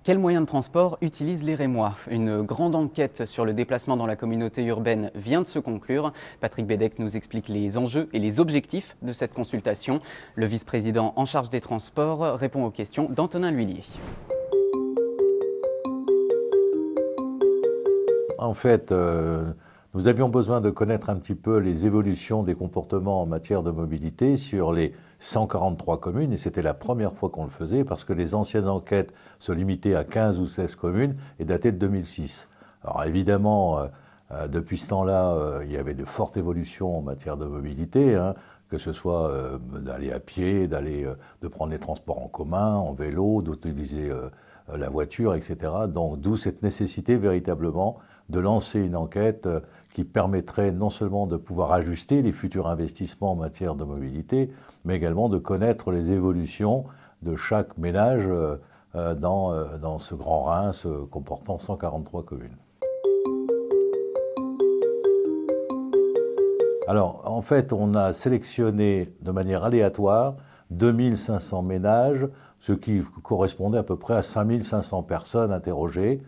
Quels moyens de transport utilisent les Rémois? Une grande enquête sur le déplacement dans la communauté urbaine vient de se conclure. Patrick Bédec nous explique les enjeux et les objectifs de cette consultation. Le vice-président en charge des transports répond aux questions d'Antonin L'Huillier. En fait, nous avions besoin de connaître un petit peu les évolutions des comportements en matière de mobilité sur les 143 communes, et c'était la première fois qu'on le faisait parce que les anciennes enquêtes se limitaient à 15 ou 16 communes et dataient de 2006. Alors évidemment, depuis ce temps-là, il y avait de fortes évolutions en matière de mobilité, que ce soit d'aller à pied, de prendre les transports en commun, en vélo, d'utiliser la voiture, etc. Donc d'où cette nécessité véritablement de lancer une enquête qui permettrait non seulement de pouvoir ajuster les futurs investissements en matière de mobilité, mais également de connaître les évolutions de chaque ménage dans ce Grand Reims comportant 143 communes. Alors, en fait, on a sélectionné de manière aléatoire 2500 ménages, ce qui correspondait à peu près à 5500 personnes interrogées,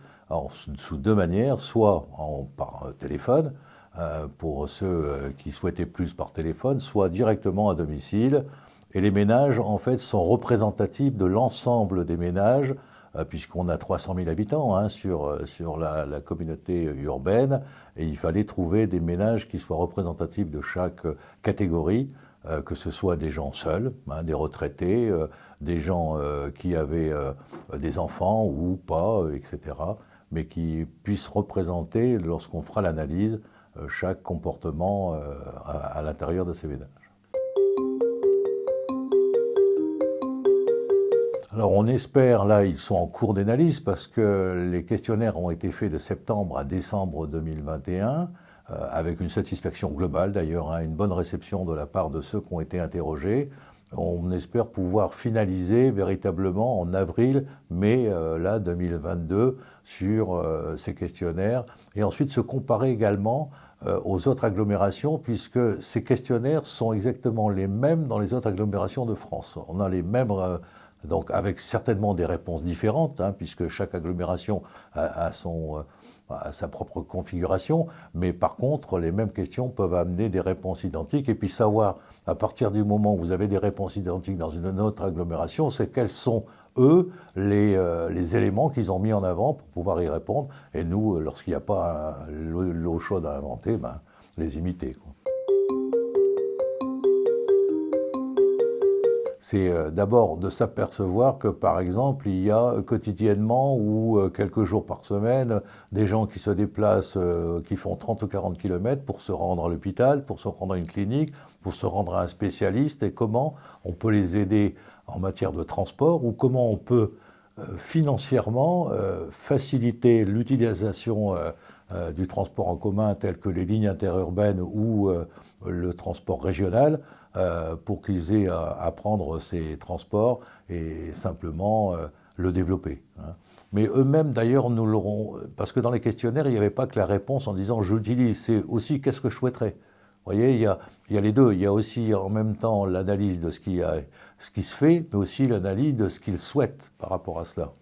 sous deux manières, soit par téléphone, pour ceux qui souhaitaient plus par téléphone, soit directement à domicile. Et les ménages, en fait, sont représentatifs de l'ensemble des ménages, puisqu'on a 300 000 habitants sur la communauté urbaine, et il fallait trouver des ménages qui soient représentatifs de chaque catégorie, que ce soit des gens seuls, des retraités, des gens qui avaient des enfants ou pas, etc., mais qui puissent représenter, lorsqu'on fera l'analyse, chaque comportement à l'intérieur de ces ménages. Alors on espère, là ils sont en cours d'analyse parce que les questionnaires ont été faits de septembre à décembre 2021, avec une satisfaction globale d'ailleurs, une bonne réception de la part de ceux qui ont été interrogés. On espère pouvoir finaliser véritablement en avril, mai 2022 sur ces questionnaires et ensuite se comparer également aux autres agglomérations puisque ces questionnaires sont exactement les mêmes dans les autres agglomérations de France. On a les mêmes, donc avec certainement des réponses différentes, puisque chaque agglomération a sa propre configuration, mais par contre, les mêmes questions peuvent amener des réponses identiques, et puis savoir, à partir du moment où vous avez des réponses identiques dans une autre agglomération, c'est quels sont, eux, les éléments qu'ils ont mis en avant pour pouvoir y répondre, et nous, lorsqu'il n'y a pas l'eau chaude à inventer, les imiter, quoi. C'est d'abord de s'apercevoir que, par exemple, il y a quotidiennement ou quelques jours par semaine des gens qui se déplacent, qui font 30 ou 40 km pour se rendre à l'hôpital, pour se rendre à une clinique, pour se rendre à un spécialiste, et comment on peut les aider en matière de transport ou comment on peut financièrement faciliter l'utilisation du transport en commun tel que les lignes interurbaines ou le transport régional pour qu'ils aient à prendre ces transports et simplement le développer. Mais eux-mêmes d'ailleurs nous l'auront, parce que dans les questionnaires il n'y avait pas que la réponse en disant j'utilise, c'est aussi qu'est-ce que je souhaiterais. Vous voyez, il y a les deux, il y a aussi en même temps l'analyse de ce qui se fait, mais aussi l'analyse de ce qu'ils souhaitent par rapport à cela.